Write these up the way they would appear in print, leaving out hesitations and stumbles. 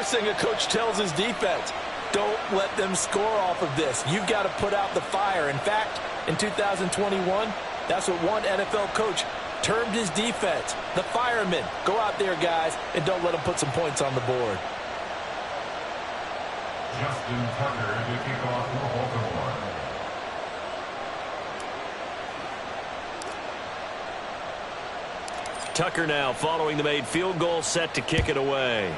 first thing a coach tells his defense, don't let them score off of this. You've got to put out the fire. In fact, in 2021, that's what one NFL coach termed his defense, the firemen. Go out there, guys, and don't let them put some points on the board. Justin Tucker to kick off for Baltimore. Tucker now following the made field goal, set to kick it away.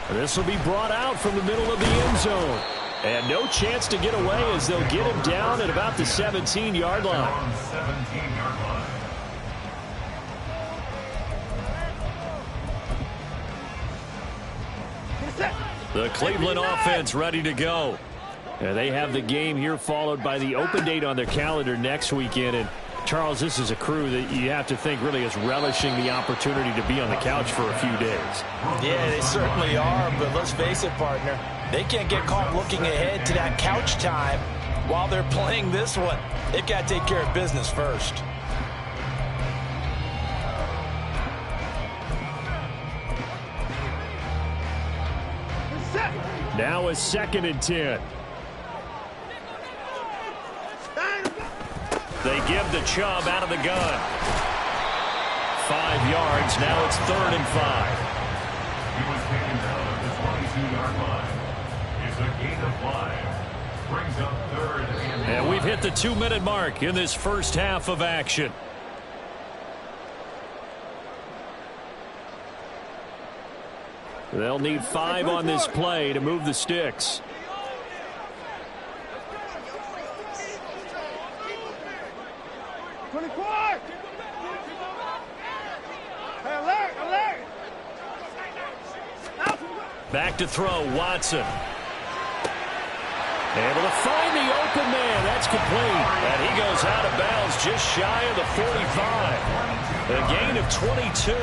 This will be brought out from the middle of the end zone. And no chance to get away as they'll get him down at about the 17-yard line. 17-yard line. The Cleveland offense ready to go. And they have the game here followed by the open date on their calendar next weekend. And Charles, this is a crew that you have to think really is relishing the opportunity to be on the couch for a few days. Yeah, they certainly are, but let's face it, partner. They can't get caught looking ahead to that couch time while they're playing this one. They've got to take care of business first. Now a 2nd and 10. They give the Chubb out of the gun. 5 yards. Now it's 3rd and 5. He was taken down at the 22-yard line. It's a gain of 5. Brings up 3rd and 5. And we've hit the 2-minute mark in this first half of action. They'll need 5 on this play to move the sticks. Back to throw, Watson. Able to find the open man. That's complete. And he goes out of bounds just shy of the 45. A gain of 22.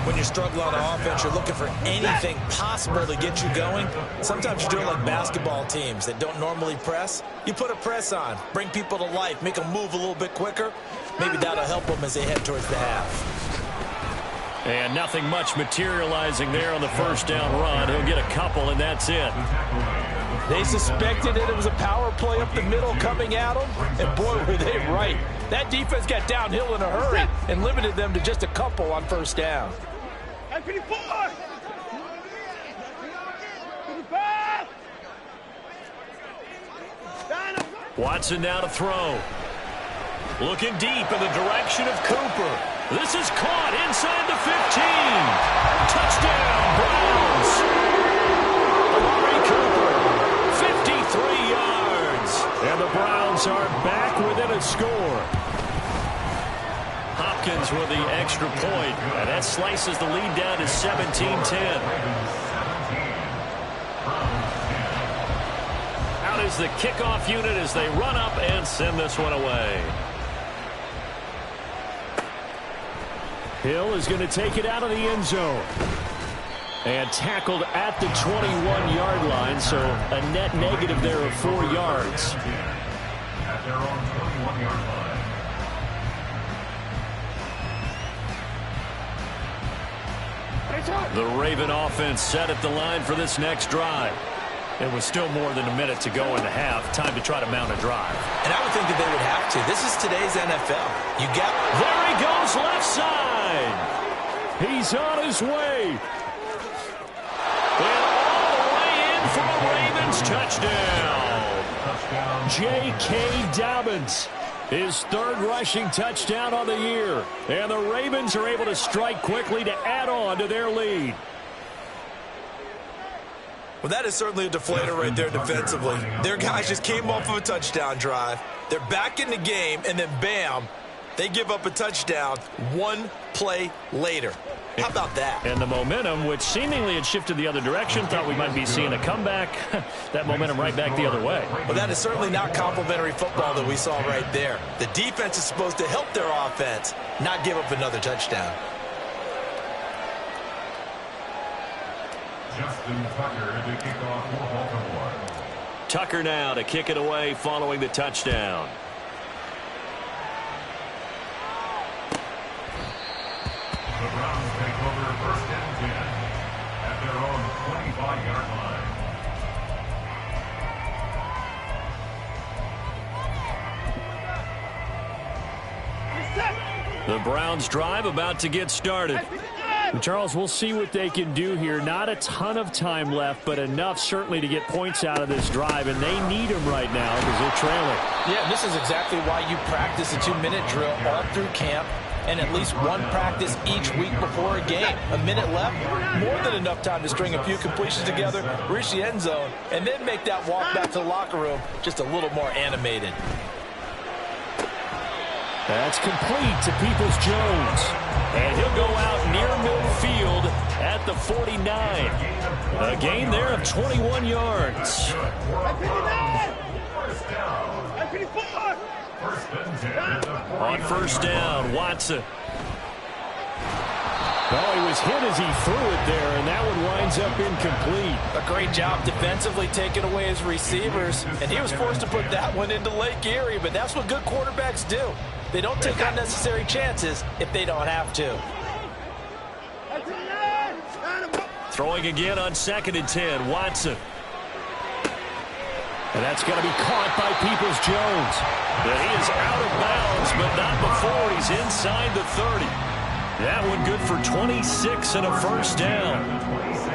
When you struggle on offense, you're looking for anything possible to get you going. Sometimes you do it like basketball teams that don't normally press. You put a press on, bring people to life, make them move a little bit quicker. Maybe that'll help them as they head towards the half. And nothing much materializing there on the first down run. He'll get a couple, and that's it. They suspected that it was a power play up the middle coming at them, and boy, were they right. That defense got downhill in a hurry and limited them to just a couple on first down. Watson now to throw. Looking deep in the direction of Cooper. This is caught inside the 15. Touchdown, Browns. Amari Cooper, 53 yards. And the Browns are back within a score. Hopkins with the extra point. And that slices the lead down to 17-10. Out is the kickoff unit as they run up and send this one away. Hill is going to take it out of the end zone. And tackled at the 21-yard line, so a net negative there of 4 yards. At their own 21-yard line. The Raven offense set at the line for this next drive. It was still more than a minute to go in the half. Time to try to mount a drive. And I would think that they would have to. This is today's NFL. You got... There he goes, left side. He's on his way. And all the way in for a Ravens touchdown. J.K. Dobbins. His 3rd rushing touchdown on the year. And the Ravens are able to strike quickly to add on to their lead. Well, that is certainly a deflator right there defensively. Their guys just came off of a touchdown drive. They're back in the game, and then bam, they give up a touchdown 1 play later. How about that? And the momentum, which seemingly had shifted the other direction, thought we might be seeing a comeback. That momentum right back the other way. Well, that is certainly not complimentary football that we saw right there. The defense is supposed to help their offense, not give up another touchdown. Justin Tucker to kick off for Baltimore. Tucker now to kick it away following the touchdown. The Browns take over 1st and 10 at their own 25-yard line. The Browns drive about to get started. Charles, we'll see what they can do here. Not a ton of time left, but enough certainly to get points out of this drive, and they need them right now because they're trailing. Yeah, this is exactly why you practice a 2-minute drill all through camp and at least one practice each week before a game. A minute left, more than enough time to string a few completions together, reach the end zone, and then make that walk back to the locker room just a little more animated. That's complete to Peoples-Jones. And he'll go out near midfield at the 49. A gain there of 21 yards. On 1st down, Watson. Well, he was hit as he threw it there, and that one winds up incomplete. A great job defensively taking away his receivers, and he was forced to put that one into Lake Erie, but that's what good quarterbacks do. They don't take unnecessary chances if they don't have to. Throwing again on 2nd and 10, Watson. And that's going to be caught by Peoples-Jones. But he is out of bounds, but not before he's inside the 30. That one good for 26 and a 1st down.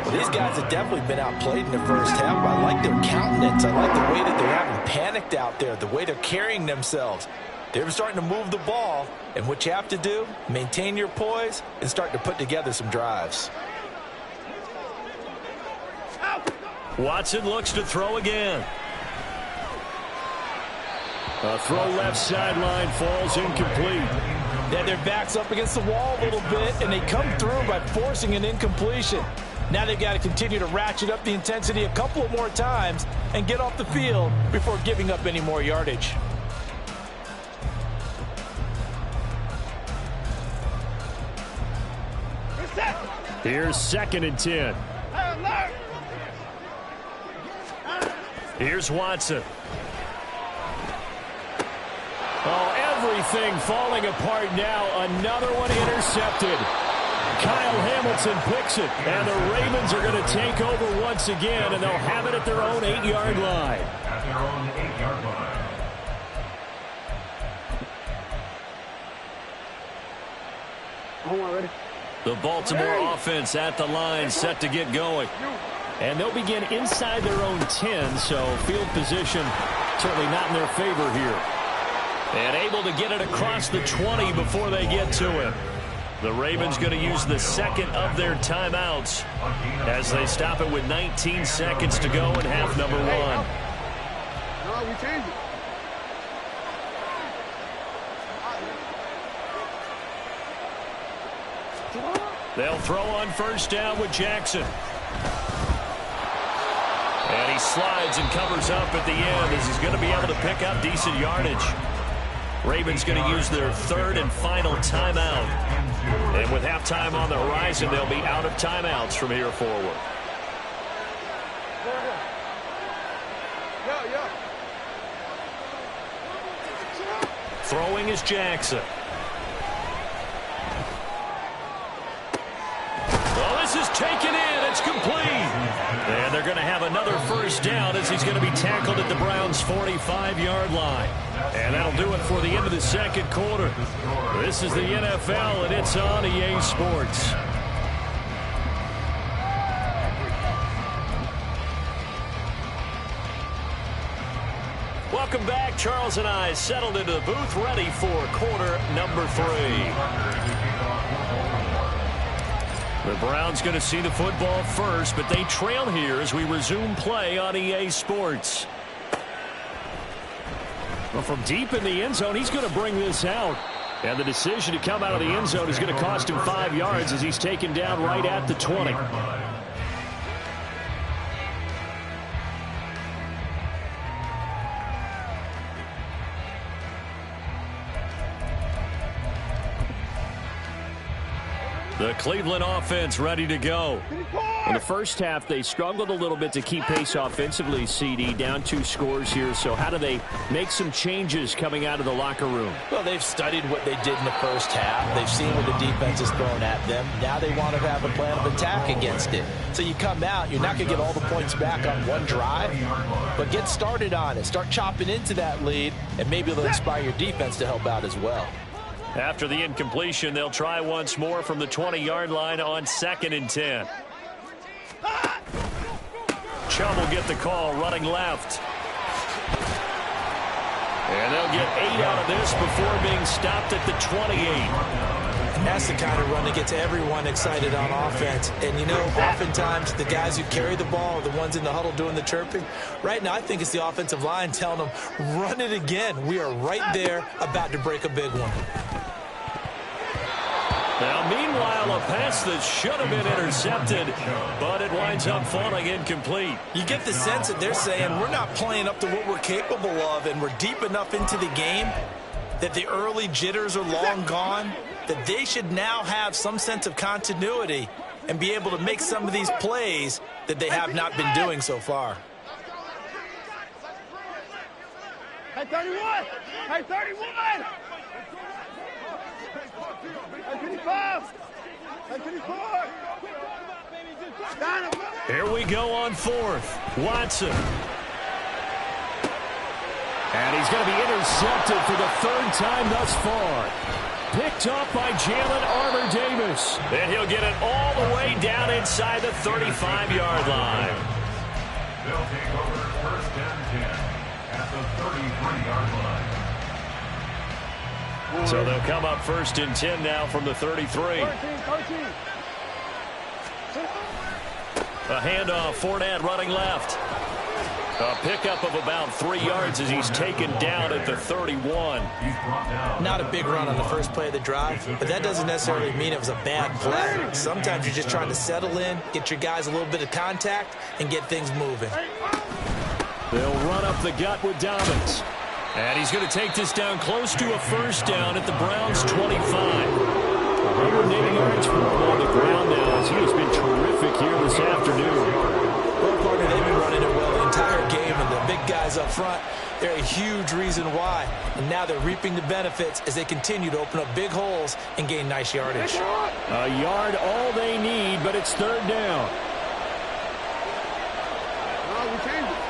Well, these guys have definitely been outplayed in the first half. I like their countenance. I like the way that they're having panicked out there, the way they're carrying themselves. They're starting to move the ball, and what you have to do, maintain your poise and start to put together some drives. Watson looks to throw again. A throw left sideline falls incomplete. Then their back's up against the wall a little bit, and they come through by forcing an incompletion. Now they've got to continue to ratchet up the intensity a couple of more times and get off the field before giving up any more yardage. Here's 2nd and 10. Here's Watson. Oh, everything falling apart now. Another one intercepted. Kyle Hamilton picks it, and the Ravens are going to take over once again, and they'll have it at their own 8-yard line. At their own 8-yard line. The Baltimore offense at the line, set to get going. And they'll begin inside their own 10, so field position certainly not in their favor here. And able to get it across the 20 before they get to it. The Ravens going to use the 2nd of their timeouts as they stop it with 19 seconds to go in half number 1. No, we changed it. They'll throw on 1st down with Jackson. And he slides and covers up at the end as he's going to be able to pick up decent yardage. Ravens going to use their 3rd and final timeout. And with halftime on the horizon, they'll be out of timeouts from here forward. Throwing is Jackson. Well, this is taken in. It's complete. And they're going to have another 1st down as he's going to be tackled at the Browns' 45-yard line. And that'll do it for the end of the 2nd quarter. This is the NFL, and it's on EA Sports. Welcome back. Charles and I settled into the booth, ready for quarter number 3. The Browns going to see the football first, but they trail here as we resume play on EA Sports. Well, from deep in the end zone, he's going to bring this out. And the decision to come out of the end zone is going to cost him 5 yards as he's taken down right at the 20. The Cleveland offense ready to go. In the first half, they struggled a little bit to keep pace offensively, CD, down 2 scores here. So how do they make some changes coming out of the locker room? Well, they've studied what they did in the first half. They've seen what the defense is throwing at them. Now they want to have a plan of attack against it. So you come out, you're not going to get all the points back on one drive, but get started on it. Start chopping into that lead, and maybe it'll inspire your defense to help out as well. After the incompletion, they'll try once more from the 20-yard line on 2nd and 10. Chubb will get the call running left. And they'll get 8 out of this before being stopped at the 28. That's the kind of run that gets everyone excited on offense. And, you know, oftentimes the guys who carry the ball are the ones in the huddle doing the chirping. Right now, I think it's the offensive line telling them, run it again. We are right there about to break a big one. Now, meanwhile, a pass that should have been intercepted, but it winds up falling incomplete. You get the sense that they're saying we're not playing up to what we're capable of, and we're deep enough into the game that the early jitters are long gone, that they should now have some sense of continuity and be able to make some of these plays that they have not been doing so far. Hey, 31! Hey, 31! Hey, 25! Hey, 24! Here we go on 4th. Watson. And he's going to be intercepted for the 3rd time thus far. Picked up by Jalen Armour-Davis. And he'll get it all the way down inside the 35-yard line. They'll take over 1st and 10 at the 33-yard line. So they'll come up 1st and 10 now from the 33. 13. A handoff, Fournette running left. A pickup of about 3 yards as he's taken down at the 31. Not a big run on the first play of the drive, but that doesn't necessarily mean it was a bad play. Sometimes you're just trying to settle in, get your guys a little bit of contact, and get things moving. They'll run up the gut with Dobbins. And he's going to take this down close to a 1st down at the Browns' 25. 180 yards for him on the ground now as he has been terrific here this afternoon. Well, partner, they've been running it well the entire game, and the big guys up front, they're a huge reason why. And now they're reaping the benefits as they continue to open up big holes and gain nice yardage. A yard all they need, but it's 3rd down. No, we changed it.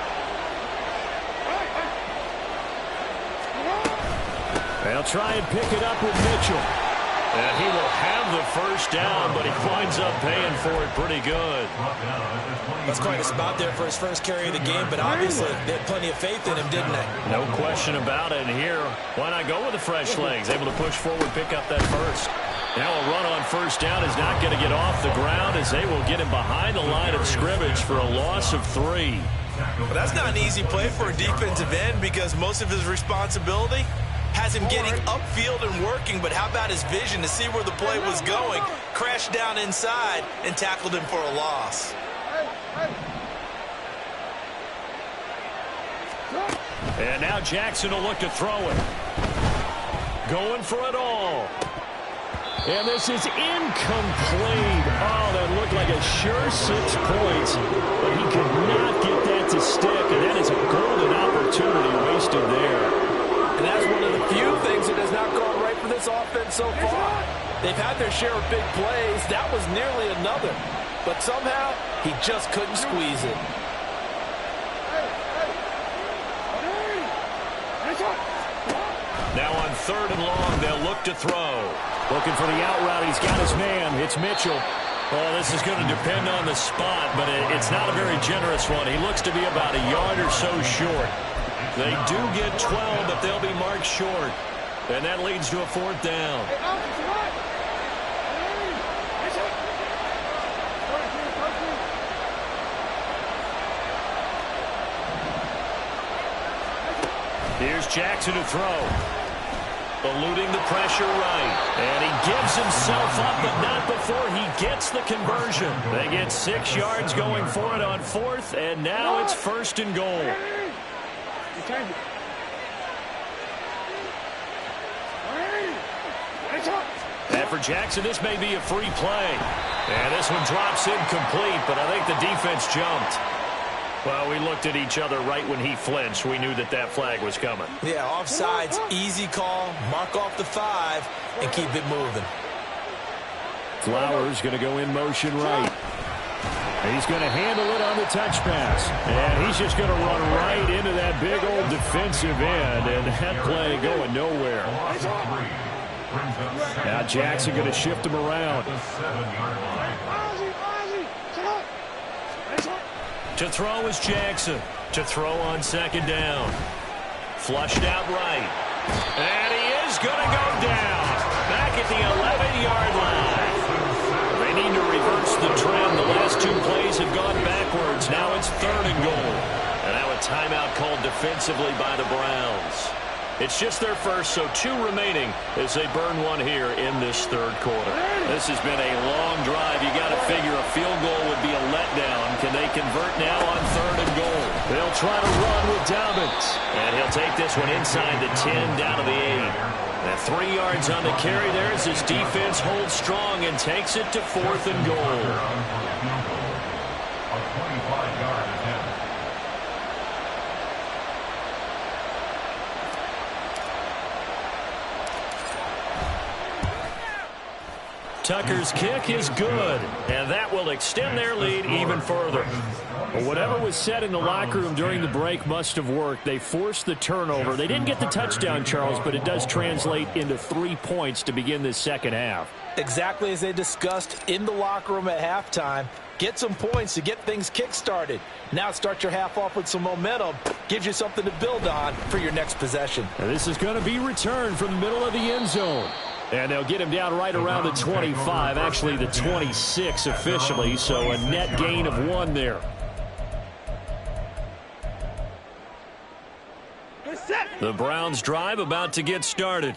They'll try and pick it up with Mitchell. And he will have the 1st down, but he winds up paying for it pretty good. That's quite a spot there for his first carry of the game, but obviously they had plenty of faith in him, didn't they? No question about it. And here, why not go with the fresh legs? Able to push forward, pick up that 1st. Now a run on 1st down is not going to get off the ground as they will get him behind the line of scrimmage for a loss of 3. Well, that's not an easy play for a defensive end because most of his responsibility has him getting upfield and working, but how about his vision to see where the play was going, crashed down inside, and tackled him for a loss. And now Jackson will look to throw it. Going for it all. And this is incomplete. Oh, that looked like a sure 6 points, but he could not get that to stick, and that is a golden opportunity wasted there. And that's one of the few things that has not gone right for this offense so far. They've had their share of big plays. That was nearly another. But somehow, he just couldn't squeeze it. Now on 3rd and long, they'll look to throw. Looking for the out route. He's got his man. It's Mitchell. Well, this is going to depend on the spot, but it's not a very generous one. He looks to be about a yard or so short. They do get 12, but they'll be marked short. And that leads to a 4th down. Here's Jackson to throw. Eluding the pressure right. And he gives himself up, but not before he gets the conversion. They get 6 yards going for it on 4th, and now it's 1st and goal. And for Jackson, this may be a free play. And this one drops incomplete, but I think the defense jumped. Well, we looked at each other right when he flinched. We knew that that flag was coming. Yeah, offsides, easy call. Mark off the 5 and keep it moving. Flowers going to go in motion right. He's going to handle it on the touch pass. And he's just going to run right into that big old defensive end. And that play going nowhere. Now Jackson going to shift him around. To throw is Jackson. To throw on second down. Flushed out right. And he is going to go down. Back at the 11-yard line. They need to reverse the trend. The last 2 plays have gone backwards. Now it's 3rd and goal. And now a timeout called defensively by the Browns. It's just their first, so 2 remaining as they burn one here in this 3rd quarter. This has been a long drive. You got to figure a field goal would be a letdown. Can they convert now on 3rd and goal? They'll try to run with Dobbins. And he'll take this one inside the 10, down to the 8. Now 3 yards on the carry there as his defense holds strong and takes it to 4th and goal. A 25-yard attempt. Tucker's kick is good, and that will extend their lead even further. Well, whatever was said in the locker room during the break must have worked. They forced the turnover. They didn't get the touchdown, Charles, but it does translate into 3 points to begin this second half. Exactly as they discussed in the locker room at halftime. Get some points to get things kick-started. Now start your half off with some momentum. Gives you something to build on for your next possession. And this is going to be returned from the middle of the end zone. And they'll get him down right around the 25, actually the 26 officially, so a net gain of 1 there. The Browns drive about to get started.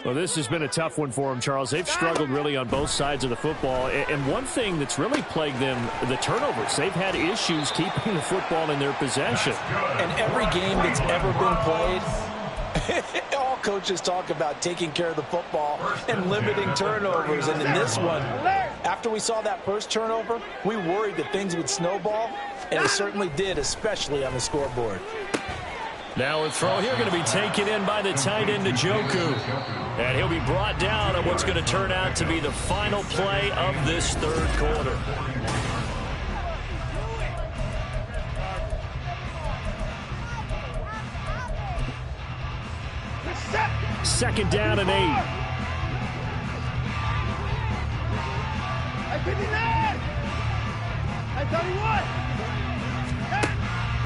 Well, this has been a tough one for them, Charles. They've struggled really on both sides of the football. And one thing that's really plagued them, the turnovers. They've had issues keeping the football in their possession. And every game that's ever been played, all coaches talk about taking care of the football and limiting turnovers. And in this one, after we saw that first turnover, we worried that things would snowball, and it certainly did, especially on the scoreboard. Now a throw here going to be taken in by the tight end, Njoku. And he'll be brought down on what's going to turn out to be the final play of this 3rd quarter. Second down and 8.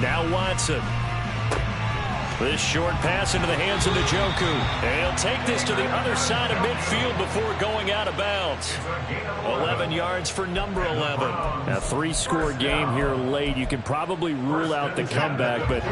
Now Watson. This short pass into the hands of Njoku. And he'll take this to the other side of midfield before going out of bounds. 11 yards for number 11. A 3-score game here late. You can probably rule out the comeback, but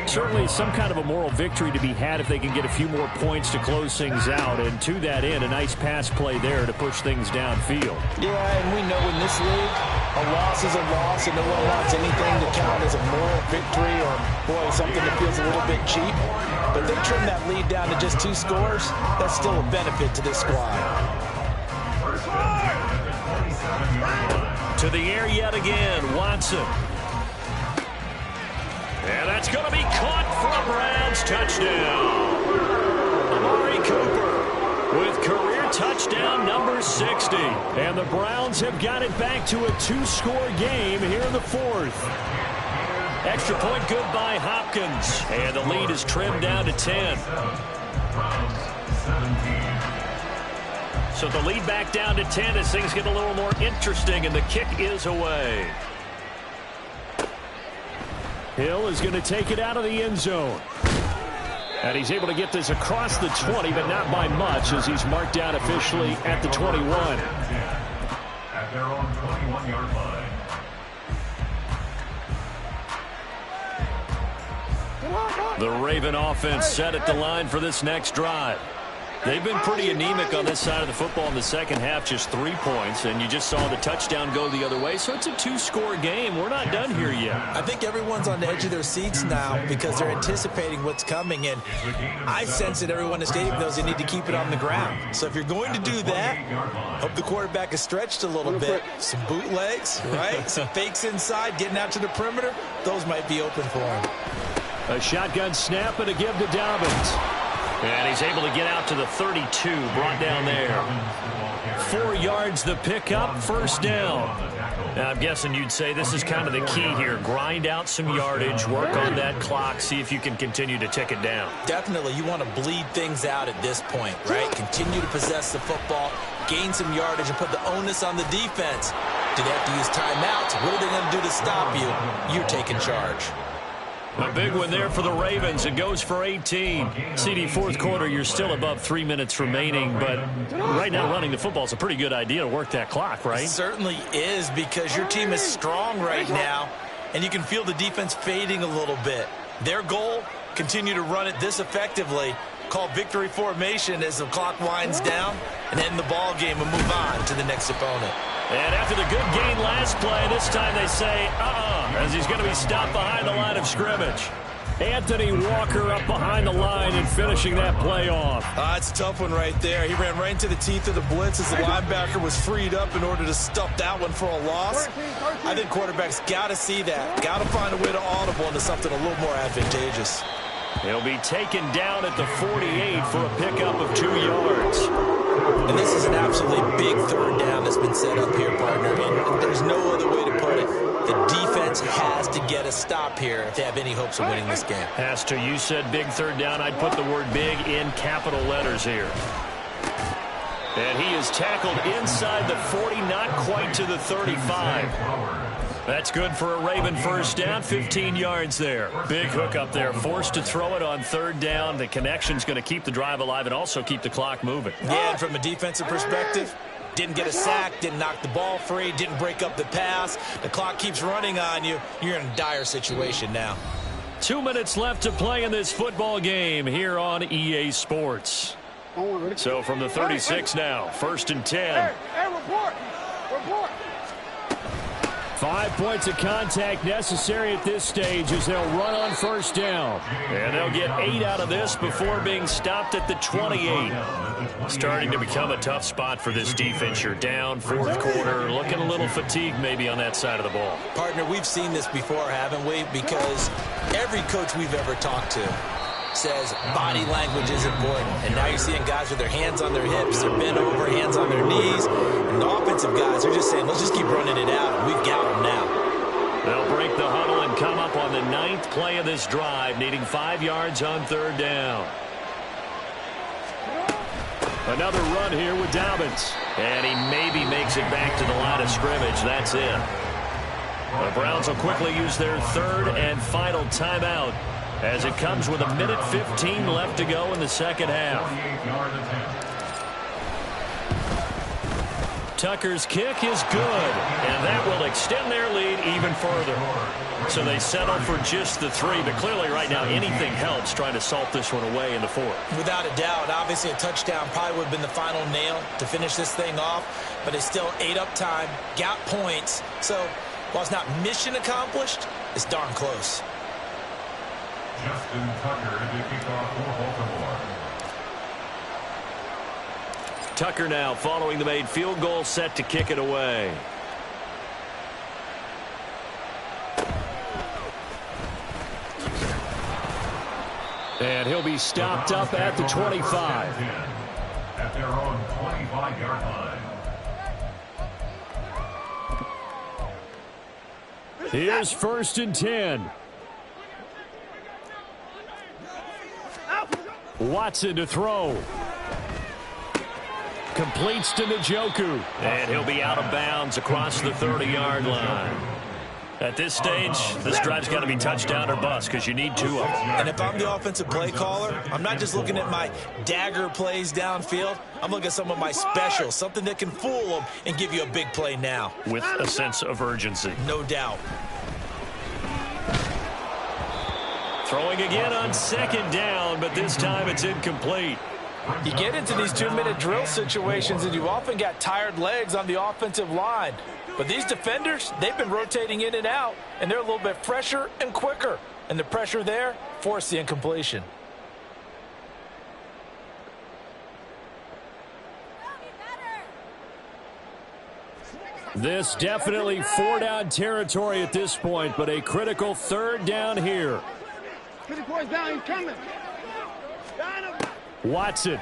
certainly some kind of a moral victory to be had if they can get a few more points to close things out. And to that end, a nice pass play there to push things downfield. Yeah, and we know in this league, a loss is a loss, and no one wants anything to count as a moral victory or, boy, something that feels a little bit cheap. But they trim that lead down to just 2 scores. That's still a benefit to this squad. To the air yet again, Watson. And that's going to be caught for a Browns touchdown. Amari Cooper with career touchdown number 60. And the Browns have got it back to a 2-score game here in the 4th. Extra point good by Hopkins. And the lead is trimmed down to 10. So the lead back down to 10 as things get a little more interesting, and the kick is away. Hill is going to take it out of the end zone. And he's able to get this across the 20, but not by much as he's marked down officially at the 21. At their own 21-yard line. The Raven offense set at the line for this next drive. They've been pretty anemic on this side of the football in the second half, just 3 points, and you just saw the touchdown go the other way, so it's a 2-score game. We're not done here yet. I think everyone's on the edge of their seats now because they're anticipating what's coming, and I sense that everyone in the stadium knows they need to keep it on the ground. So if you're going to do that, hope the quarterback is stretched a little bit. Some bootlegs, right? Some fakes inside, getting out to the perimeter. Those might be open for him. A shotgun snap and a give to Dobbins. And he's able to get out to the 32, brought down there. 4 yards the pickup, first down. Now, I'm guessing you'd say this is kind of the key here. Grind out some yardage, work on that clock, see if you can continue to tick it down. Definitely, you want to bleed things out at this point, right? Continue to possess the football, gain some yardage, and put the onus on the defense. Do they have to use timeouts? What are they going to do to stop you? You're taking charge. A big one there for the Ravens. It goes for 18. CD, fourth quarter, you're still above 3 minutes remaining, but right now running the football is a pretty good idea to work that clock, right? It certainly is, because your team is strong right now, and you can feel the defense fading a little bit. Their goal, continue to run it this effectively, call victory formation as the clock winds down, and end the ball game and move on to the next opponent. And after the good gain last play, this time they say, as he's going to be stopped behind the line of scrimmage. Anthony Walker up behind the line and finishing that play off. It's a tough one right there. He ran right into the teeth of the blitz as the linebacker was freed up in order to stuff that one for a loss. I think quarterbacks got to see that. Got to find a way to audible into something a little more advantageous. He'll be taken down at the 48 for a pickup of 2 yards. And this is an absolutely big third down that's been set up here, partner. And there's no other way to put it. The defense has to get a stop here if they have any hopes of winning this game. Has to. You said big third down. I'd put the word big in capital letters here. And he is tackled inside the 40, not quite to the 35. That's good for a Raven first down, 15 yards there. Big hook up there, forced to throw it on third down. The connection's going to keep the drive alive and also keep the clock moving. Yeah, and from a defensive perspective, didn't get a sack, didn't knock the ball free, didn't break up the pass. The clock keeps running on you. You're in a dire situation now. 2 minutes left to play in this football game here on EA Sports. So from the 36 now, 1st and 10. Hey, report! 5 points of contact necessary at this stage as they'll run on first down. And they'll get 8 out of this before being stopped at the 28. Starting to become a tough spot for this defense. You're down, fourth quarter, looking a little fatigued maybe on that side of the ball. Partner, we've seen this before, haven't we? Because every coach we've ever talked to says body language is important. And now you're seeing guys with their hands on their hips, they're bent over, hands on their knees. And the offensive guys are just saying, let's just keep running it out. We've got them now. They'll break the huddle and come up on the 9th play of this drive, needing 5 yards on third down. Another run here with Dobbins. And he maybe makes it back to the line of scrimmage. That's it. The Browns will quickly use their third and final timeout, as it comes with 1:15 left to go in the second half. Tucker's kick is good, and that will extend their lead even further. So they settle for just the 3, but clearly right now anything helps trying to salt this one away in the 4th. Without a doubt, obviously a touchdown probably would have been the final nail to finish this thing off, but it's still ate up time, got points. So while it's not mission accomplished, it's darn close. Justin Tucker to kick off for Baltimore. Tucker now following the made field goal, set to kick it away. And he'll be stopped up at the 25. At their own 25-yard line. Here's 1st and 10. Watson to throw. Completes to Njoku. And he'll be out of bounds across the 30-yard line. At this stage, this drive's got to be touchdown or bust because you need 2 of them. And if I'm the offensive play caller, I'm not just looking at my dagger plays downfield. I'm looking at some of my specials, something that can fool them and give you a big play now. With a sense of urgency. No doubt. Throwing again on 2nd down, but this time it's incomplete. You get into these 2-minute drill situations, and you often got tired legs on the offensive line. But these defenders, they've been rotating in and out, and they're a little bit fresher and quicker. And the pressure there forced the incompletion. This definitely 4-down territory at this point, but a critical 3rd down here. 50 points down, he's coming. Down him. Watson.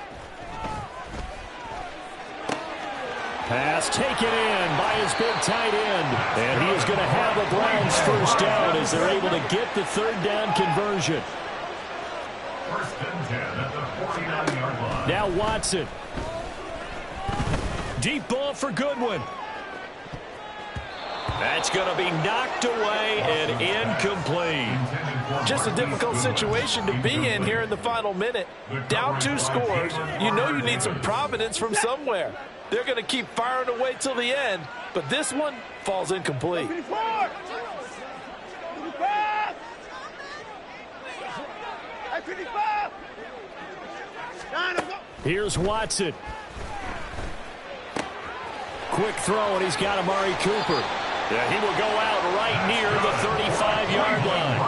Pass taken in by his big tight end. And he is going to have the Browns first down as they're able to get the 3rd down conversion. First and 10 at the 49-yard line. Now Watson. Deep ball for Goodwin. That's going to be knocked away and incomplete. Just a difficult situation to be in here in the final minute. Down 2 scores. You know you need some providence from somewhere. They're going to keep firing away till the end, but this one falls incomplete. 54. 55. 55. Down him. Here's Watson. Quick throw, and he's got Amari Cooper. Yeah, he will go out right near the 35-yard line.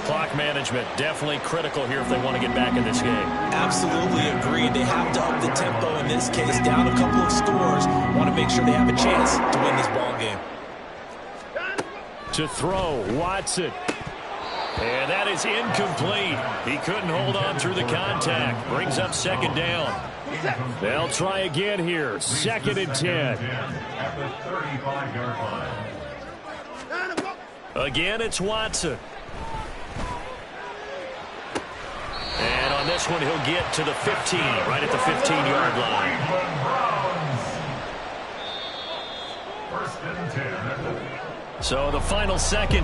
Clock management definitely critical here if they want to get back in this game. Absolutely agreed. They have to up the tempo in this case. Down a couple of scores. Want to make sure they have a chance to win this ball game. To throw, Watson. And that is incomplete. He couldn't hold on through the contact. Brings up 2nd down. They'll try again here. 2nd and 10. At the 35-yard line. Again, it's Watson. And on this one, he'll get to the 15, right at the 15-yard line. First and 10. So the final second.